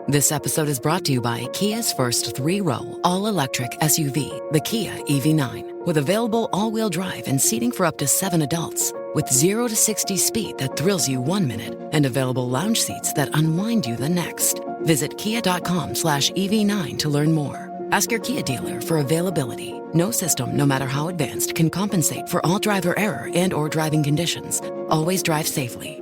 This episode is brought to you by Kia's first 3-row, all-electric SUV, the Kia EV9, with available all-wheel drive and seating for up to 7 adults, with 0 to 60 speed that thrills you 1 minute, and available lounge seats that unwind you the next. Visit kia.com/EV9 to learn more. Ask your Kia dealer for availability. No system, no matter how advanced, can compensate for all driver error and or driving conditions. Always drive safely.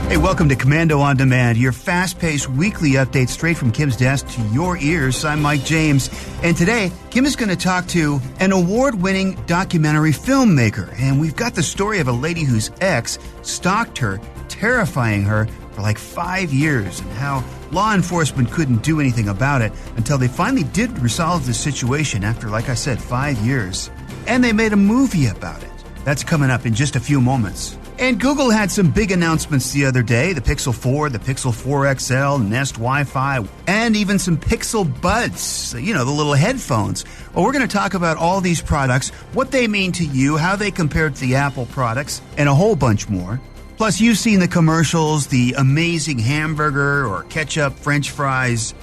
Hey, welcome to Commando On Demand, your fast-paced weekly update straight from Kim's desk to your ears. I'm Mike James, and today, Kim is going to talk to an award-winning documentary filmmaker, and we've got the story of a lady whose ex stalked her, terrifying her for like 5 years, and how law enforcement couldn't do anything about it until they finally did resolve the situation after, like I said, 5 years. And they made a movie about it. That's coming up in just a few moments. And Google had some big announcements the other day. The Pixel 4, the Pixel 4 XL, Nest Wi-Fi, and even some Pixel Buds, the little headphones. Well, we're going to talk about all these products, what they mean to you, how they compare to the Apple products, and a whole bunch more. Plus, you've seen the commercials, the amazing hamburger or ketchup, French fries,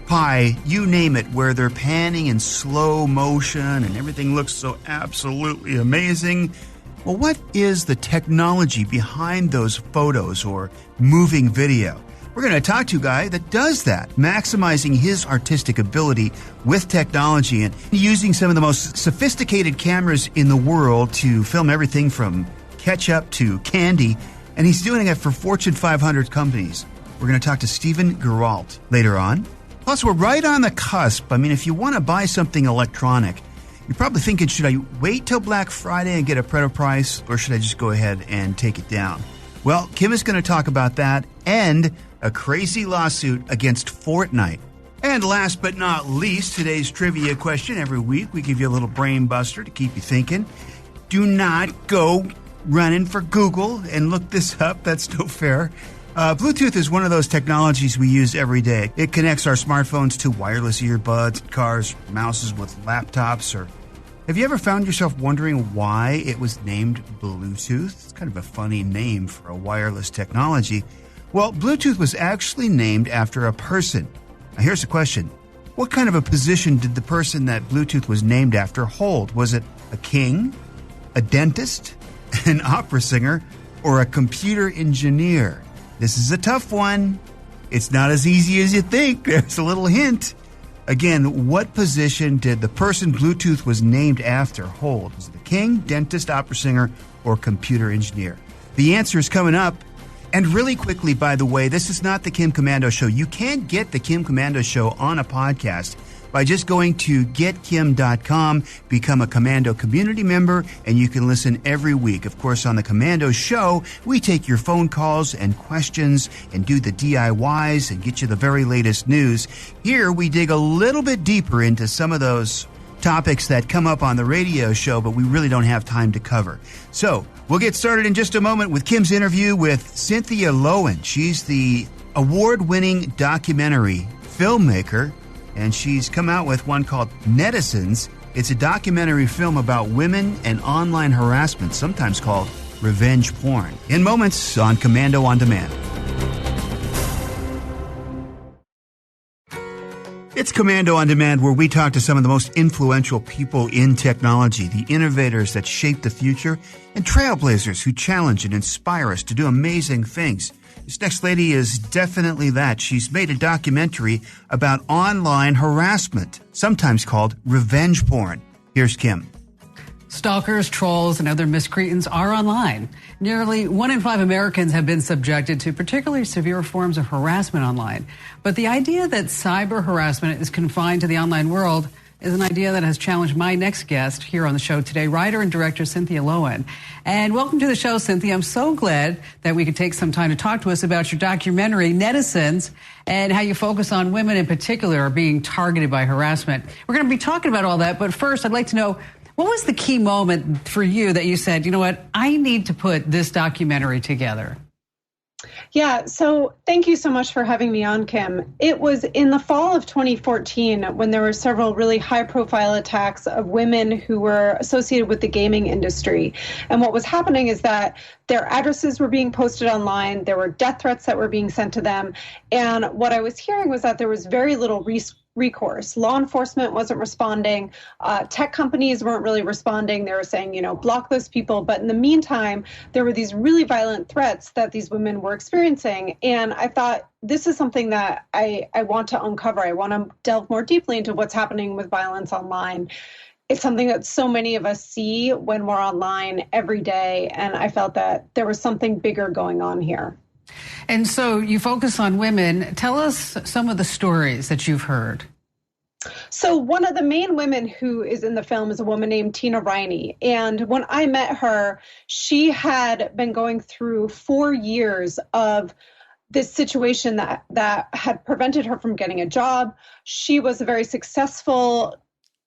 pie, you name it, where they're panning in slow motion and everything looks so absolutely amazing. Well, what is the technology behind those photos or moving video? We're going to talk to a guy that does that, maximizing his artistic ability with technology and using some of the most sophisticated cameras in the world to film everything from ketchup to candy, and he's doing it for Fortune 500 companies. We're going to talk to Steve Giralt later on. Plus, we're right on the cusp. I mean, if you want to buy something electronic, you're probably thinking, should I wait till Black Friday and get a better price, or should I just go ahead and take it down? Well, Kim is going to talk about that and a crazy lawsuit against Fortnite. And last but not least, today's trivia question. Every week we give you a little brain buster to keep you thinking. Do not go running for Google and look this up. That's no fair. Bluetooth is one of those technologies we use every day. It connects our smartphones to wireless earbuds, cars, mouses with laptops. Or have you ever found yourself wondering why it was named Bluetooth? It's kind of a funny name for a wireless technology. Well, Bluetooth was actually named after a person. Now, here's the question. What kind of a position did the person that Bluetooth was named after hold? Was it a king, a dentist, an opera singer, or a computer engineer? This is a tough one. It's not as easy as you think. There's a little hint. Again, what position did the person Bluetooth was named after hold? Was it a king, dentist, opera singer, or computer engineer? The answer is coming up. And really quickly, by the way, this is not the Kim Commando Show. You can get the Kim Commando Show on a podcast by just going to getkim.com, become a Commando community member, and you can listen every week. Of course, on the Commando Show, we take your phone calls and questions and do the DIYs and get you the very latest news. Here, we dig a little bit deeper into some of those topics that come up on the radio show, but we really don't have time to cover. So, we'll get started in just a moment with Kim's interview with Cynthia Lowen. She's the award-winning documentary filmmaker, and she's come out with one called Netizens. It's a documentary film about women and online harassment, sometimes called revenge porn. In moments on Commando On Demand. It's Commando On Demand, where we talk to some of the most influential people in technology, the innovators that shape the future, and trailblazers who challenge and inspire us to do amazing things. This next lady is definitely that. She's made a documentary about online harassment, sometimes called revenge porn. Here's Kim. Stalkers, trolls, and other miscreants are online. Nearly 1 in 5 Americans have been subjected to particularly severe forms of harassment online. But the idea that cyber harassment is confined to the online world is an idea that has challenged my next guest here on the show today, writer and director Cynthia Lowen. And welcome to the show, Cynthia. I'm so glad that we could take some time to talk to us about your documentary, Netizens, and how you focus on women in particular being targeted by harassment. We're going to be talking about all that, but first I'd like to know, what was the key moment for you that you said, you know what, I need to put this documentary together? Yeah, so thank you so much for having me on, Kim. It was in the fall of 2014 when there were several really high-profile attacks of women who were associated with the gaming industry. And what was happening is that their addresses were being posted online, there were death threats that were being sent to them, and what I was hearing was that there was very little recourse. Law enforcement wasn't responding. Tech companies weren't really responding. They were saying, block those people. But in the meantime, there were these really violent threats that these women were experiencing. And I thought, this is something that I want to uncover. I want to delve more deeply into what's happening with violence online. It's something that so many of us see when we're online every day. And I felt that there was something bigger going on here. And so you focus on women. Tell us some of the stories that you've heard. So one of the main women who is in the film is a woman named Tina Riney. And when I met her, she had been going through 4 years of this situation that had prevented her from getting a job. She was a very successful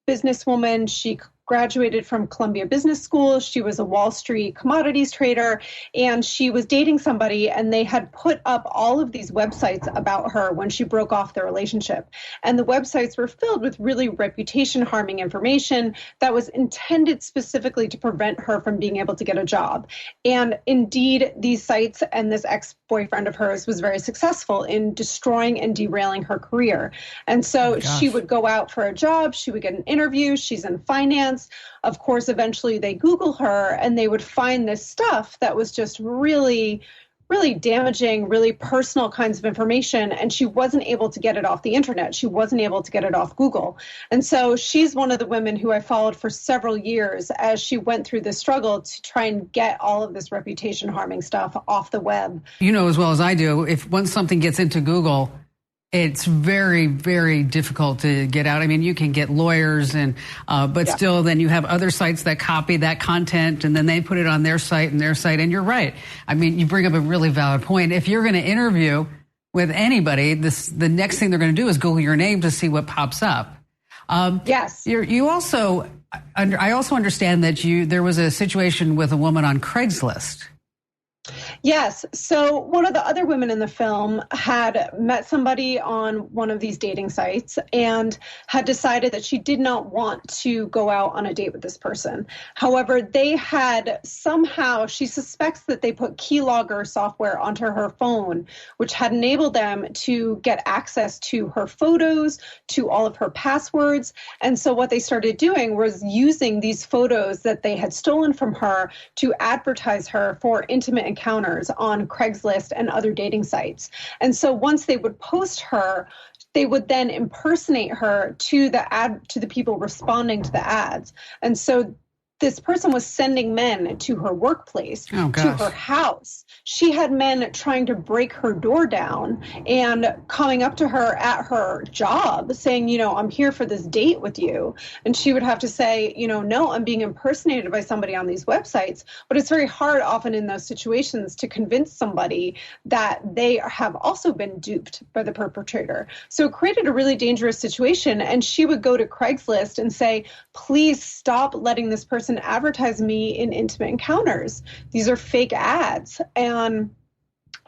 businesswoman. She graduated from Columbia Business School. She was a Wall Street commodities trader, and she was dating somebody, and they had put up all of these websites about her when she broke off their relationship. And the websites were filled with really reputation-harming information that was intended specifically to prevent her from being able to get a job. And indeed, these sites and this ex-boyfriend of hers was very successful in destroying and derailing her career. And so she would go out for a job, she would get an interview, she's in finance. Of course, eventually they Google her and they would find this stuff that was just really, really damaging, really personal kinds of information. And she wasn't able to get it off the internet. She wasn't able to get it off Google. And so she's one of the women who I followed for several years as she went through this struggle to try and get all of this reputation harming stuff off the web. You know as well as I do, if once something gets into Google, it's very, very difficult to get out. I mean, you can get lawyers, but still then you have other sites that copy that content and then they put it on their site and their site. And you're right. I mean, you bring up a really valid point. If you're going to interview with anybody, the next thing they're going to do is Google your name to see what pops up. Yes. You also, I also understand that there was a situation with a woman on Craigslist. Yes. So one of the other women in the film had met somebody on one of these dating sites and had decided that she did not want to go out on a date with this person. However, they had somehow, she suspects that they put keylogger software onto her phone, which had enabled them to get access to her photos, to all of her passwords. And so what they started doing was using these photos that they had stolen from her to advertise her for intimate encounters on Craigslist and other dating sites. And so once they would post her, they would then impersonate her to the people responding to the ads. And so this person was sending men to her workplace, to her house. She had men trying to break her door down and coming up to her at her job saying, I'm here for this date with you. And she would have to say, no, I'm being impersonated by somebody on these websites. But it's very hard often in those situations to convince somebody that they have also been duped by the perpetrator. So it created a really dangerous situation. And she would go to Craigslist and say, please stop letting this person advertise me in intimate encounters. These are fake ads. And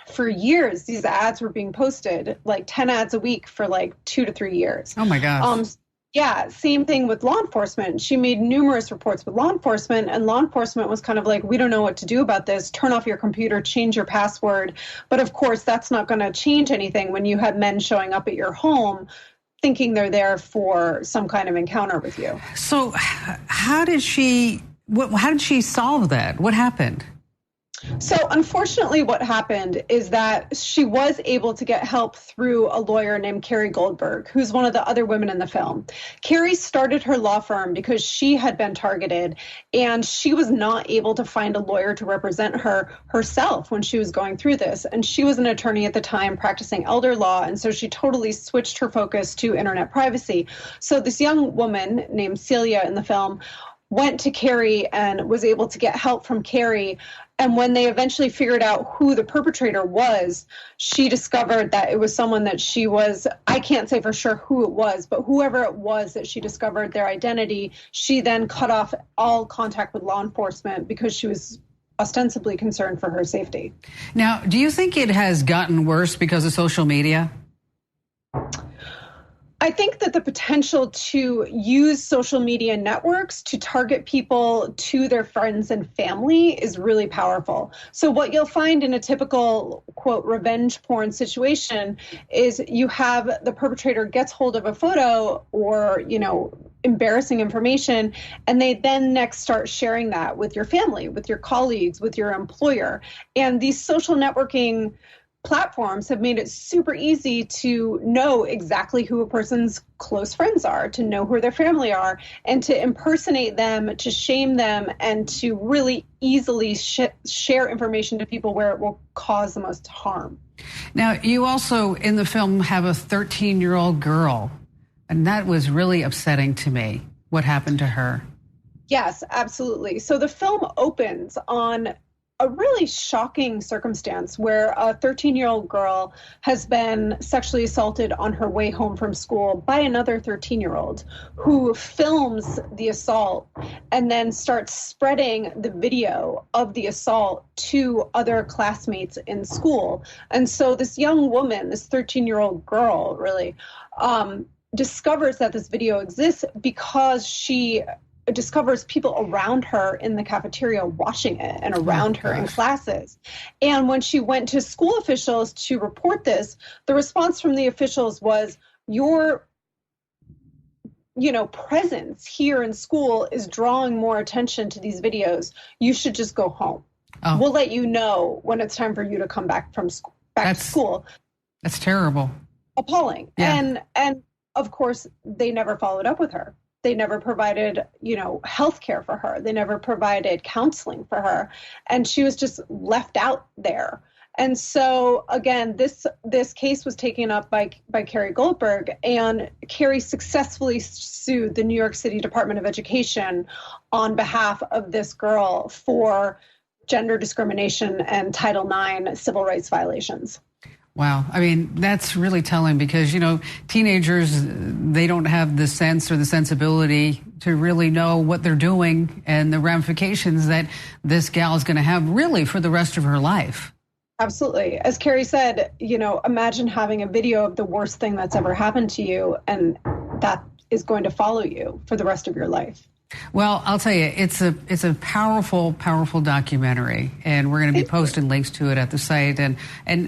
for years, these ads were being posted, like 10 ads a week for like 2 to 3 years. Oh my gosh. Yeah, same thing with law enforcement. She made numerous reports with law enforcement, and law enforcement was kind of like, we don't know what to do about this. Turn off your computer, change your password. But of course, that's not going to change anything when you have men showing up at your home thinking they're there for some kind of encounter with you. So how did she solve that? What happened? So unfortunately, what happened is that she was able to get help through a lawyer named Carrie Goldberg, who's one of the other women in the film. Carrie started her law firm because she had been targeted, and she was not able to find a lawyer to represent her herself when she was going through this. And she was an attorney at the time practicing elder law, and so she totally switched her focus to internet privacy. So this young woman named Celia in the film went to Carrie and was able to get help from Carrie. And when they eventually figured out who the perpetrator was, she discovered that it was someone that I can't say for sure who it was, but whoever it was that she discovered their identity, she then cut off all contact with law enforcement because she was ostensibly concerned for her safety. Now, do you think it has gotten worse because of social media? I think that the potential to use social media networks to target people to their friends and family is really powerful. So what you'll find in a typical, quote, revenge porn situation is you have the perpetrator gets hold of a photo or, embarrassing information, and they then next start sharing that with your family, with your colleagues, with your employer. And these social networking platforms have made it super easy to know exactly who a person's close friends are, to know who their family are, and to impersonate them, to shame them, and to really easily share information to people where it will cause the most harm. Now, you also, in the film, have a 13-year-old girl, and that was really upsetting to me. What happened to her? Yes, absolutely. So the film opens on a really shocking circumstance where a 13-year-old girl has been sexually assaulted on her way home from school by another 13-year-old who films the assault and then starts spreading the video of the assault to other classmates in school. And so this young woman, this 13-year-old girl, really discovers that this video exists because she discovers people around her in the cafeteria watching it and around her in classes. And when she went to school officials to report this, the response from the officials was, your presence here in school is drawing more attention to these videos. You should just go home. Oh. We'll let you know when it's time for you to come back from to school. That's terrible. Appalling. Yeah. And of course, they never followed up with her. They never provided, health care for her. They never provided counseling for her. And she was just left out there. And so, again, this case was taken up by Carrie Goldberg, and Carrie successfully sued the New York City Department of Education on behalf of this girl for gender discrimination and Title IX civil rights violations. Wow. I mean, that's really telling because, teenagers, they don't have the sense or the sensibility to really know what they're doing and the ramifications that this gal is going to have really for the rest of her life. Absolutely. As Carrie said, imagine having a video of the worst thing that's ever happened to you, and that is going to follow you for the rest of your life. Well, I'll tell you, it's a powerful, powerful documentary, and we're going to be posting links to it at the site. And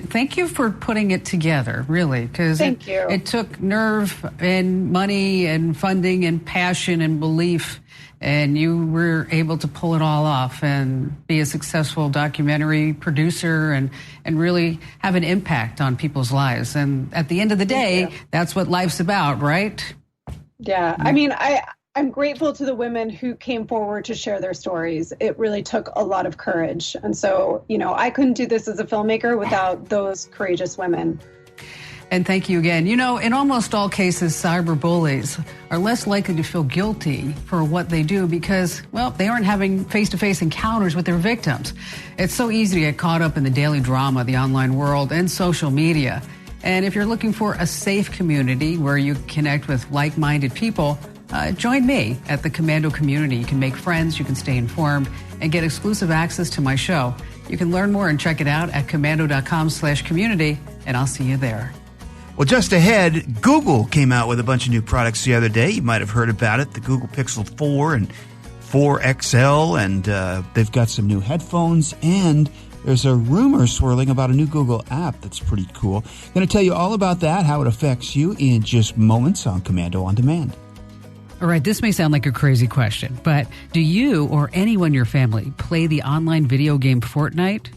thank you for putting it together, really, because it took nerve and money and funding and passion and belief, and you were able to pull it all off and be a successful documentary producer and really have an impact on people's lives. And at the end of the day, that's what life's about, right? Yeah. I mean, I'm grateful to the women who came forward to share their stories. It really took a lot of courage. And so, I couldn't do this as a filmmaker without those courageous women. And thank you again. In almost all cases, cyber bullies are less likely to feel guilty for what they do because, well, they aren't having face-to-face encounters with their victims. It's so easy to get caught up in the daily drama of the online world and social media. And if you're looking for a safe community where you connect with like-minded people, join me at the Commando community. You can make friends, you can stay informed, and get exclusive access to my show. You can learn more and check it out at commando.com/community, and I'll see you there. Well, just ahead, Google came out with a bunch of new products the other day. You might have heard about it, the Google Pixel 4 and 4 XL, and they've got some new headphones, and there's a rumor swirling about a new Google app that's pretty cool. Going to tell you all about that, how it affects you in just moments on Commando On Demand. All right, this may sound like a crazy question, but do you or anyone in your family play the online video game Fortnite?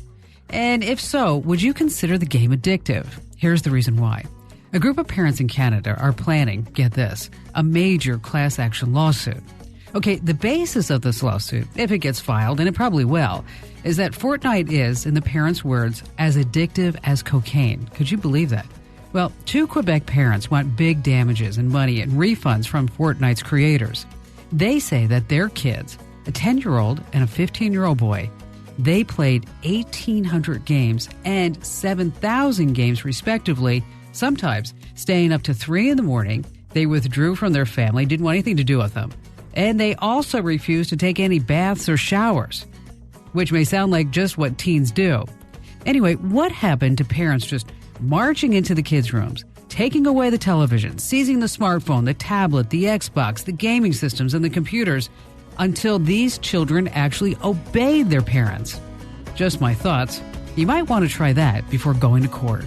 And if so, would you consider the game addictive? Here's the reason why. A group of parents in Canada are planning, get this, a major class action lawsuit. Okay, the basis of this lawsuit, if it gets filed, and it probably will, is that Fortnite is, in the parents' words, as addictive as cocaine. Could you believe that? Well, 2 Quebec parents want big damages and money and refunds from Fortnite's creators. They say that their kids, a 10-year-old and a 15-year-old boy, they played 1,800 games and 7,000 games respectively, sometimes staying up to 3 in the morning. They withdrew from their family, didn't want anything to do with them. And they also refused to take any baths or showers. which may sound like just what teens do. Anyway, what happened to parents just marching into the kids' rooms, taking away the television, seizing the smartphone, the tablet, the Xbox, the gaming systems, and the computers until these children actually obeyed their parents? Just my thoughts. You might want to try that before going to court.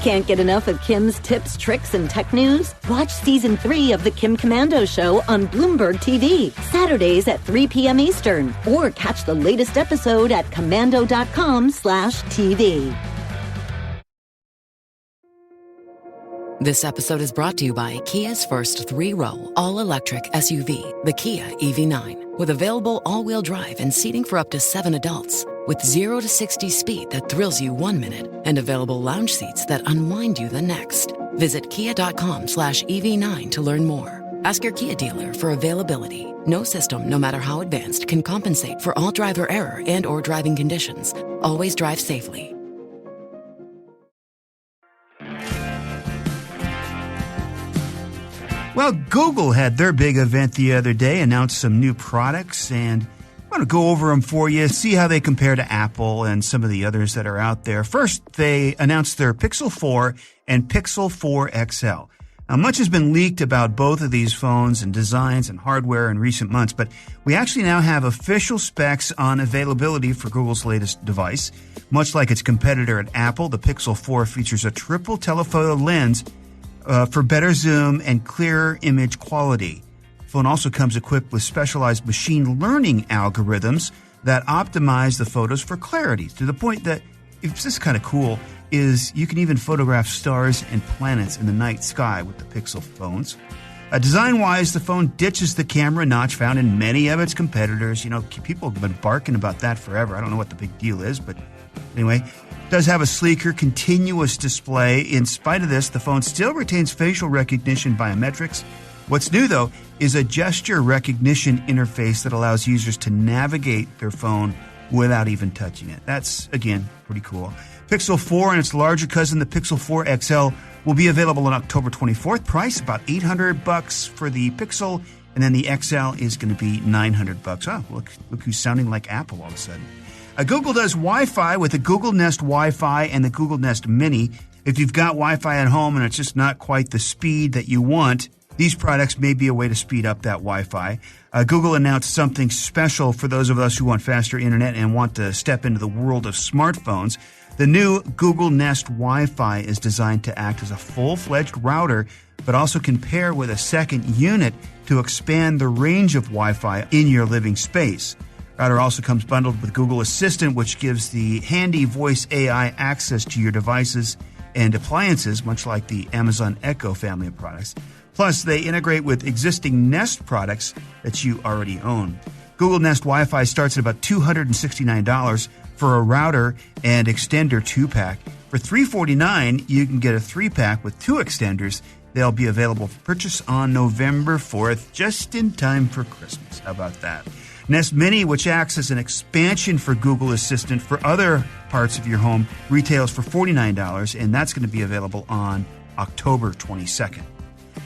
Can't get enough of Kim's tips, tricks, and tech news? Watch Season 3 of The Kim Commando Show on Bloomberg TV, Saturdays at 3 p.m. Eastern. Or catch the latest episode at commando.com/TV. This episode is brought to you by Kia's first three-row, all-electric SUV, the Kia EV9, with available all-wheel drive and seating for up to 7 adults. With 0 to 60 speed that thrills you 1 minute and available lounge seats that unwind you the next. Visit kia.com/EV9 to learn more. Ask your Kia dealer for availability. No system, no matter how advanced, can compensate for all driver error and or driving conditions. Always drive safely. Well, Google had their big event the other day, announced some new products, and I want to go over them for you, see how they compare to Apple and some of the others that are out there. First, they announced their Pixel 4 and Pixel 4 XL. Now, much has been leaked about both of these phones and designs and hardware in recent months, but we actually now have official specs on availability for Google's latest device. Much like its competitor at Apple, the Pixel 4 features a triple telephoto lens for better zoom and clearer image quality. The phone also comes equipped with specialized machine learning algorithms that optimize the photos for clarity, to the point that, it's just kind of cool, is you can even photograph stars and planets in the night sky with the Pixel phones. Design-wise, the phone ditches the camera notch found in many of its competitors. You know, people have been barking about that forever. I don't know what the big deal is, but anyway, it does have a sleeker, continuous display. In spite of this, the phone still retains facial recognition biometrics. What's new, though, is a gesture recognition interface that allows users to navigate their phone without even touching it. That's, again, pretty cool. Pixel 4 and its larger cousin, the Pixel 4 XL, will be available on October 24th. Price about $800 for the Pixel, and then the XL is going to be $900. Oh, look who's sounding like Apple all of a sudden. Google does Wi-Fi with the Google Nest Wi-Fi and the Google Nest Mini. If you've got Wi-Fi at home and it's just not quite the speed that you want, these products may be a way to speed up that Wi-Fi. Google announced something special for those of us who want faster internet and want to step into the world of smartphones. The new Google Nest Wi-Fi is designed to act as a full-fledged router, but also can pair with a second unit to expand the range of Wi-Fi in your living space. Router also comes bundled with Google Assistant, which gives the handy voice AI access to your devices and appliances, much like the Amazon Echo family of products. Plus, they integrate with existing Nest products that you already own. Google Nest Wi-Fi starts at about $269 for a router and extender 2-pack. For $349, you can get a 3-pack with 2 extenders. They'll be available for purchase on November 4th, just in time for Christmas. How about that? Nest Mini, which acts as an expansion for Google Assistant for other parts of your home, retails for $49, and that's going to be available on October 22nd.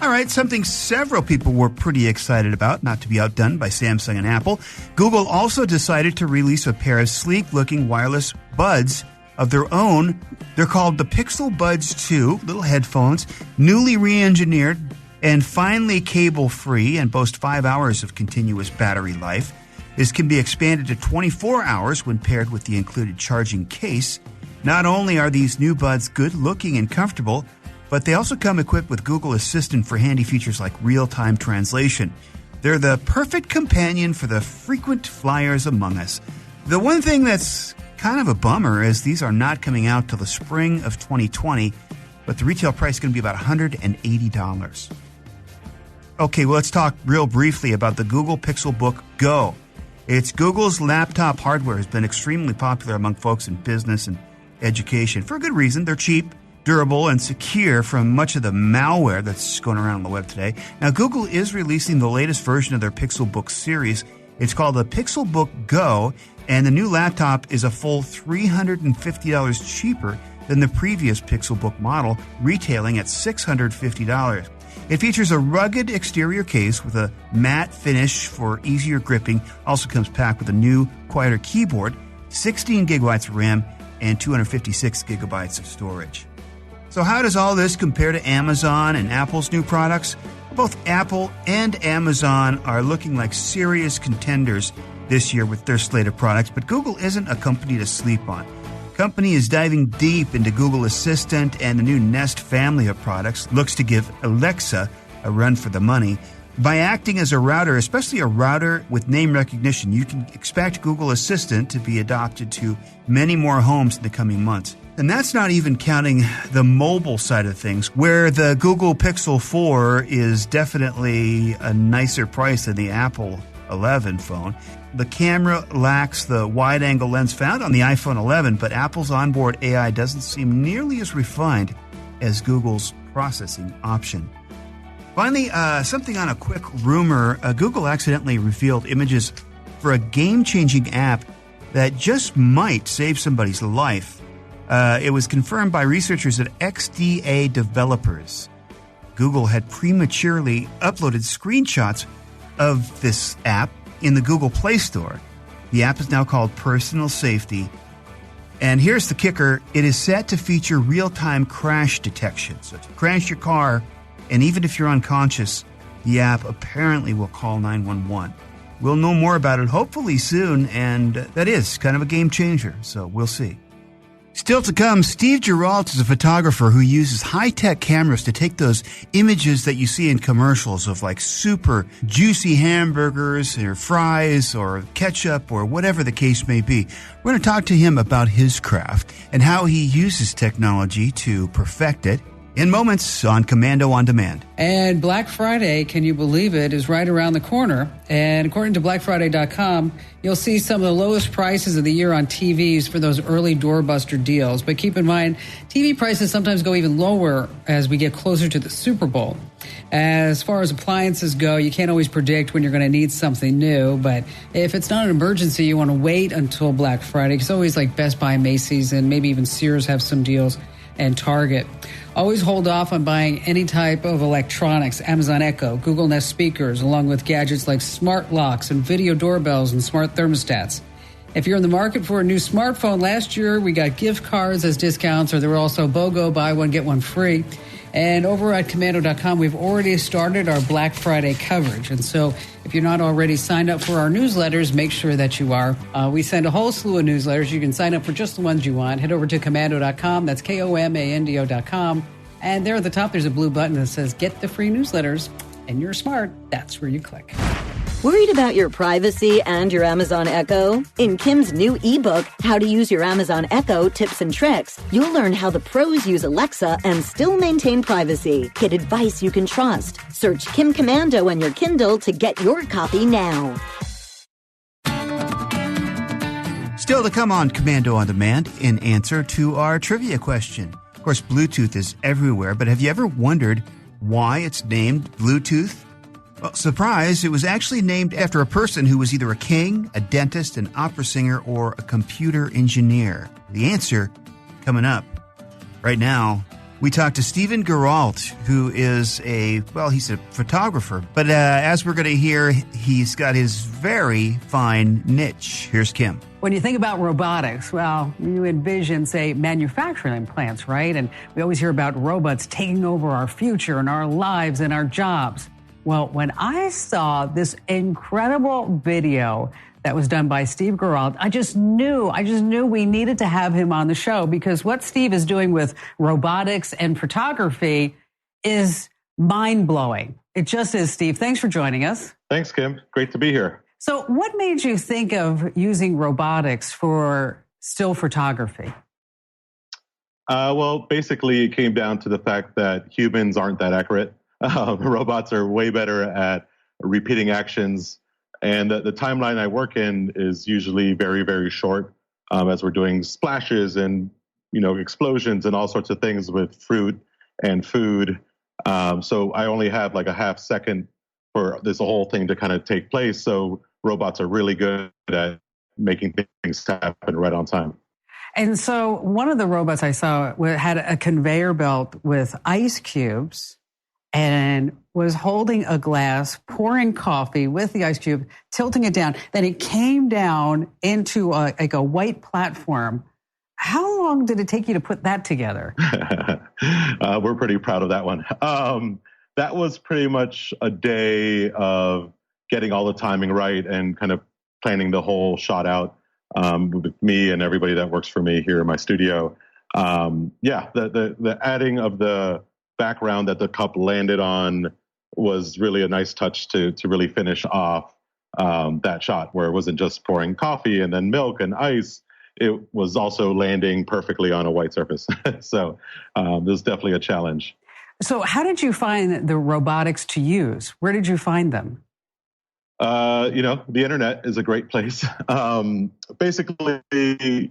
All right, something several people were pretty excited about, not to be outdone by Samsung and Apple. Google also decided to release a pair of sleek-looking wireless buds of their own. They're called the Pixel Buds 2, little headphones, newly re-engineered and finally cable-free, and boast 5 hours of continuous battery life. This can be expanded to 24 hours when paired with the included charging case. Not only are these new buds good-looking and comfortable, but they also come equipped with Google Assistant for handy features like real-time translation. They're the perfect companion for the frequent flyers among us. The one thing that's kind of a bummer is these are not coming out till the spring of 2020, but the retail price is going to be about $180. Okay, well, let's talk real briefly about the Google Pixel Book Go. It's Google's laptop hardware has been extremely popular among folks in business and education. For a good reason. They're cheap, durable, and secure from much of the malware that's going around on the web today. Now, Google is releasing the latest version of their Pixel Book series. It's called the Pixel Book Go, and the new laptop is a full $350 cheaper than the previous Pixel Book model, retailing at $650. It features a rugged exterior case with a matte finish for easier gripping. Also comes packed with a new, quieter keyboard, 16 gigabytes of RAM, and 256 gigabytes of storage. So how does all this compare to Amazon and Apple's new products? Both Apple and Amazon are looking like serious contenders this year with their slate of products, but Google isn't a company to sleep on. The company is diving deep into Google Assistant, and the new Nest family of products looks to give Alexa a run for the money. By acting as a router, especially a router with name recognition, you can expect Google Assistant to be adopted to many more homes in the coming months. And that's not even counting the mobile side of things, where the Google Pixel 4 is definitely a nicer price than the Apple 11 phone. The camera lacks the wide-angle lens found on the iPhone 11, but Apple's onboard AI doesn't seem nearly as refined as Google's processing option. Finally, something on a quick rumor. Google accidentally revealed images for a game-changing app that just might save somebody's life. It was confirmed by researchers at XDA Developers. Google had prematurely uploaded screenshots of this app in the Google Play Store. The app is now called Personal Safety. And here's the kicker. It is set to feature real-time crash detection. So if you crash your car, and even if you're unconscious, the app apparently will call 911. We'll know more about it hopefully soon, and that is kind of a game changer, so we'll see. Still to come, Steve Giralt is a photographer who uses high-tech cameras to take those images that you see in commercials of like super juicy hamburgers or fries or ketchup or whatever the case may be. We're going to talk to him about his craft and how he uses technology to perfect it in moments on Commando on Demand. And Black Friday, can you believe it, is right around the corner. And according to BlackFriday.com, you'll see some of the lowest prices of the year on TVs for those early doorbuster deals. But keep in mind, TV prices sometimes go even lower as we get closer to the Super Bowl. As far as appliances go, you can't always predict when you're going to need something new. But if it's not an emergency, you want to wait until Black Friday. It's always like Best Buy, Macy's, and maybe even Sears have some deals, and Target. Always hold off on buying any type of electronics, Amazon Echo, Google Nest speakers, along with gadgets like smart locks and video doorbells and smart thermostats. If you're in the market for a new smartphone, last year we got gift cards as discounts, or there were also BOGO, buy one, get one free. And over at Commando.com, we've already started our Black Friday coverage. And so if you're not already signed up for our newsletters, make sure that you are. We send a whole slew of newsletters. You can sign up for just the ones you want. Head over to Commando.com. That's Komando.com. And there at the top, there's a blue button that says Get the Free Newsletters. And you're smart. That's where you click. Worried about your privacy and your Amazon Echo? In Kim's new ebook, How to Use Your Amazon Echo Tips and Tricks, you'll learn how the pros use Alexa and still maintain privacy. Get advice you can trust. Search Kim Commando on your Kindle to get your copy now. Still to come on Commando on Demand, in answer to our trivia question. Of course, Bluetooth is everywhere, but have you ever wondered why it's named Bluetooth? Well, surprise, it was actually named after a person who was either a king, a dentist, an opera singer, or a computer engineer. The answer coming up. Right now, we talk to Steve Giralt, who is he's a photographer. But as we're going to hear, he's got his very fine niche. Here's Kim. When you think about robotics, well, you envision, say, manufacturing plants, right? And we always hear about robots taking over our future and our lives and our jobs. Well, when I saw this incredible video that was done by Steve Giralt, I just knew we needed to have him on the show, because what Steve is doing with robotics and photography is mind-blowing. It just is, Steve. Thanks for joining us. Thanks, Kim. Great to be here. So what made you think of using robotics for still photography? Well, basically, it came down to the fact that humans aren't that accurate. Robots are way better at repeating actions. And the timeline I work in is usually very, very short, as we're doing splashes and, explosions and all sorts of things with fruit and food. So I only have like a half second for this whole thing to kind of take place. So robots are really good at making things happen right on time. And so one of the robots I saw had a conveyor belt with ice cubes. and was holding a glass, pouring coffee with the ice cube, tilting it down. Then it came down into a white platform. How long did it take you to put that together? We're pretty proud of that one. That was pretty much a day of getting all the timing right and kind of planning the whole shot out with me and everybody that works for me here in my studio. The adding of the background that the cup landed on was really a nice touch to really finish off that shot, where it wasn't just pouring coffee and then milk and ice. It was also landing perfectly on a white surface. So there's definitely a challenge. So how did you find the robotics to use? Where did you find them? The internet is a great place. Basically, a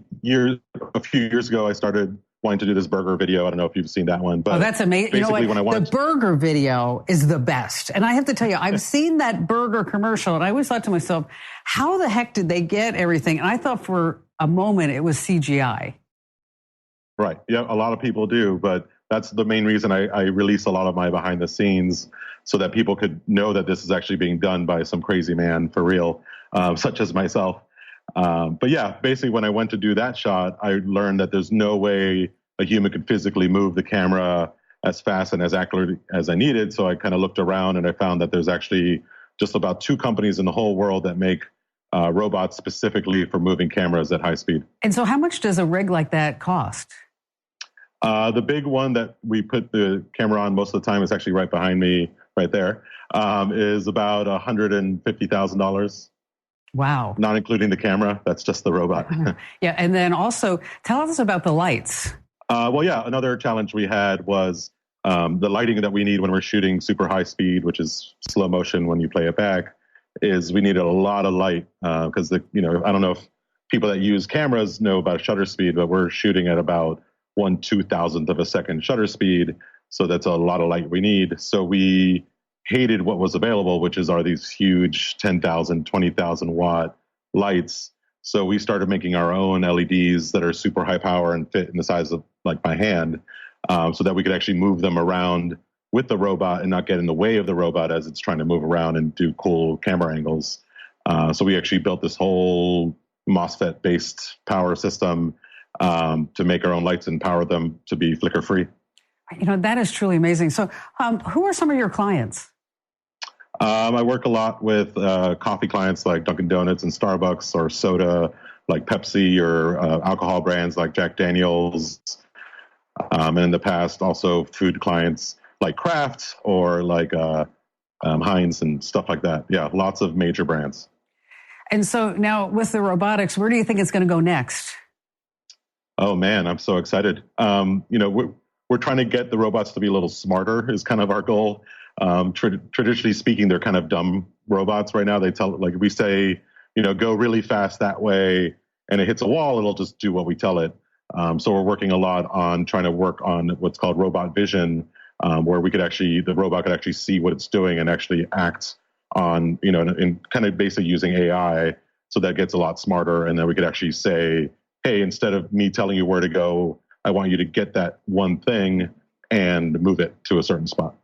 few years ago, I started wanting to do this burger video. I don't know if you've seen that one, but that's amazing. Basically, you know what? The burger video is the best. And I have to tell you, I've seen that burger commercial, and I always thought to myself, how the heck did they get everything? And I thought for a moment it was CGI. Right. Yeah, a lot of people do, but that's the main reason I release a lot of my behind the scenes, so that people could know that this is actually being done by some crazy man for real, such as myself. But yeah, basically when I went to do that shot, I learned that there's no way a human could physically move the camera as fast and as accurately as I needed. So I kind of looked around and I found that there's actually just about 2 companies in the whole world that make robots specifically for moving cameras at high speed. And so how much does a rig like that cost? The big one that we put the camera on most of the time is actually right behind me, right there, is about $150,000. Wow. Not including the camera. That's just the robot. Yeah. And then also tell us about the lights. Another challenge we had was the lighting that we need when we're shooting super high speed, which is slow motion when you play it back, is we needed a lot of light because I don't know if people that use cameras know about shutter speed, but we're shooting at about 1/2000th of a second shutter speed. So that's a lot of light we need. So we hated what was available, which are these huge 10,000, 20,000 watt lights. So we started making our own LEDs that are super high power and fit in the size of like my hand, so that we could actually move them around with the robot and not get in the way of the robot as it's trying to move around and do cool camera angles. So we actually built this whole MOSFET-based power system to make our own lights and power them to be flicker-free. That is truly amazing. So who are some of your clients? I work a lot with coffee clients like Dunkin' Donuts and Starbucks, or soda like Pepsi, or alcohol brands like Jack Daniels. And in the past, also food clients like Kraft or like Heinz and stuff like that. Yeah, lots of major brands. And so now with the robotics, where do you think it's going to go next? Oh, man, I'm so excited. We're trying to get the robots to be a little smarter is kind of our goal. Traditionally speaking, they're kind of dumb robots right now. They tell, like, we say, go really fast that way, and it hits a wall, it'll just do what we tell it. So we're working a lot on trying to work on what's called robot vision, where the robot could actually see what it's doing and actually act on, in kind of basically using AI. So that gets a lot smarter. And then we could actually say, hey, instead of me telling you where to go, I want you to get that one thing and move it to a certain spot.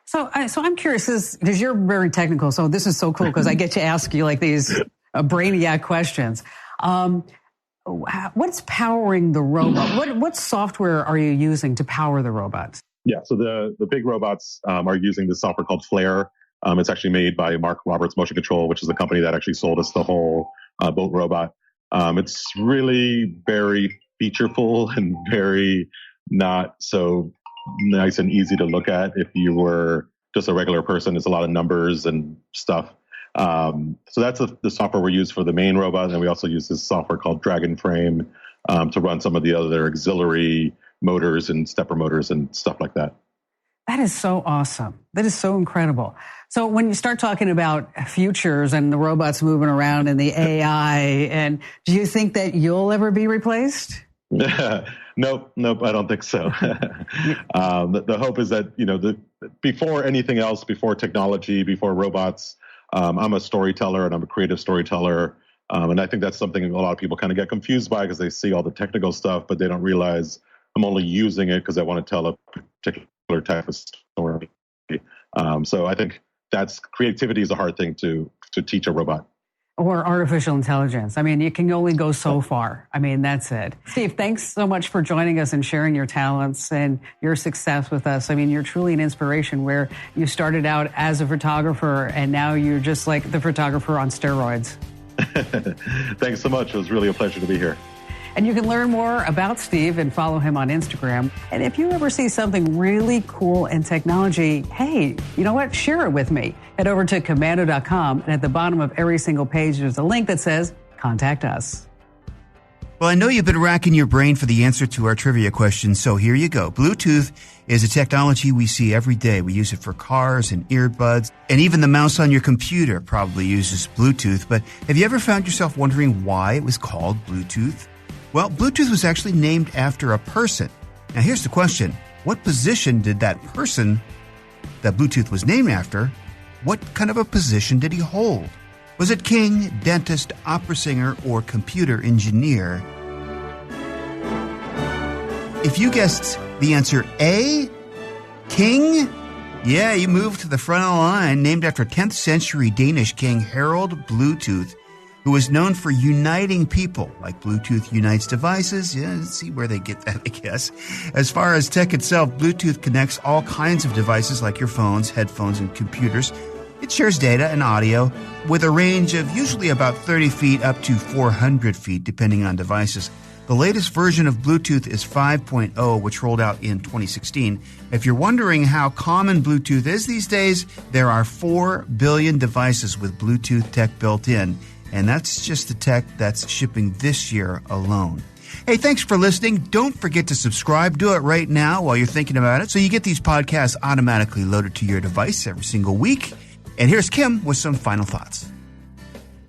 So I'm curious, because you're very technical. So this is so cool because I get to ask you like these brainiac questions. What's powering the robot? What software are you using to power the robots? Yeah, so the big robots are using this software called Flare. It's actually made by Mark Roberts Motion Control, which is the company that actually sold us the whole boat robot. It's really very featureful and very not so nice and easy to look at if you were just a regular person. It's a lot of numbers and stuff. So that's the software we use for the main robot. And we also use this software called Dragon Frame to run some of the other auxiliary motors and stepper motors and stuff like that. That is so awesome. That is so incredible. So when you start talking about futures and the robots moving around and the AI, and do you think that you'll ever be replaced? Nope, I don't think so. The hope is that, before anything else, before technology, before robots, I'm a storyteller and I'm a creative storyteller. And I think that's something a lot of people kind of get confused by because they see all the technical stuff, but they don't realize I'm only using it because I want to tell a particular type of story. So I think creativity is a hard thing to teach a robot. Or artificial intelligence. I mean, you can only go so far. I mean, that's it. Steve, thanks so much for joining us and sharing your talents and your success with us. I mean, you're truly an inspiration where you started out as a photographer and now you're just like the photographer on steroids. Thanks so much. It was really a pleasure to be here. And you can learn more about Steve and follow him on Instagram. And if you ever see something really cool in technology, hey, you know what? Share it with me. Head over to Komando.com, and at the bottom of every single page, there's a link that says, Contact Us. Well, I know you've been racking your brain for the answer to our trivia question, so here you go. Bluetooth is a technology we see every day. We use it for cars and earbuds, and even the mouse on your computer probably uses Bluetooth. But have you ever found yourself wondering why it was called Bluetooth? Well, Bluetooth was actually named after a person. Now, here's the question. What position did that person that Bluetooth was named after, what kind of a position did he hold? Was it king, dentist, opera singer, or computer engineer? If you guessed the answer A, king, yeah, you moved to the front of the line, named after 10th century Danish king Harald Bluetooth, who was known for uniting people, like Bluetooth unites devices. Yeah, let's see where they get that, I guess. As far as tech itself, Bluetooth connects all kinds of devices like your phones, headphones, and computers. It shares data and audio with a range of usually about 30 feet up to 400 feet, depending on devices. The latest version of Bluetooth is 5.0, which rolled out in 2016. If you're wondering how common Bluetooth is these days, there are 4 billion devices with Bluetooth tech built in. And that's just the tech that's shipping this year alone. Hey, thanks for listening. Don't forget to subscribe. Do it right now while you're thinking about it so you get these podcasts automatically loaded to your device every single week. And here's Kim with some final thoughts.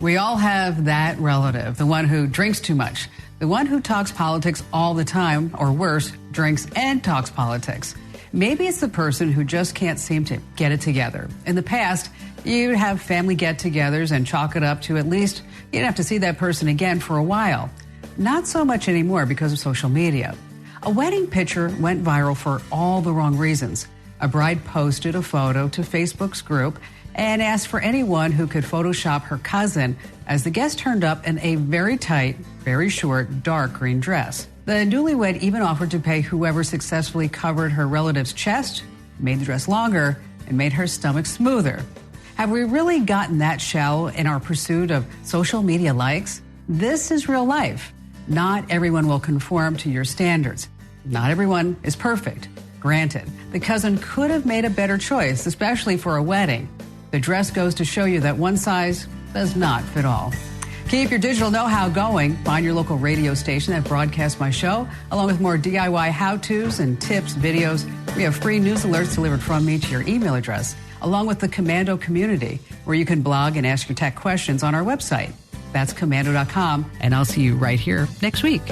We all have that relative, the one who drinks too much, the one who talks politics all the time, or worse, drinks and talks politics. Maybe it's the person who just can't seem to get it together. In the past, you'd have family get-togethers and chalk it up to at least you'd have to see that person again for a while. Not so much anymore because of social media. A wedding picture went viral for all the wrong reasons. A bride posted a photo to Facebook's group and asked for anyone who could Photoshop her cousin as the guest turned up in a very tight, very short, dark green dress. The newlywed even offered to pay whoever successfully covered her relative's chest, made the dress longer, and made her stomach smoother. Have we really gotten that shallow in our pursuit of social media likes? This is real life. Not everyone will conform to your standards. Not everyone is perfect. Granted, the cousin could have made a better choice, especially for a wedding. The dress goes to show you that one size does not fit all. Keep your digital know-how going. Find your local radio station that broadcasts my show, along with more DIY how-tos and tips, videos. We have free news alerts delivered from me to your email address, along with the Komando community, where you can blog and ask your tech questions on our website. That's Komando.com, and I'll see you right here next week.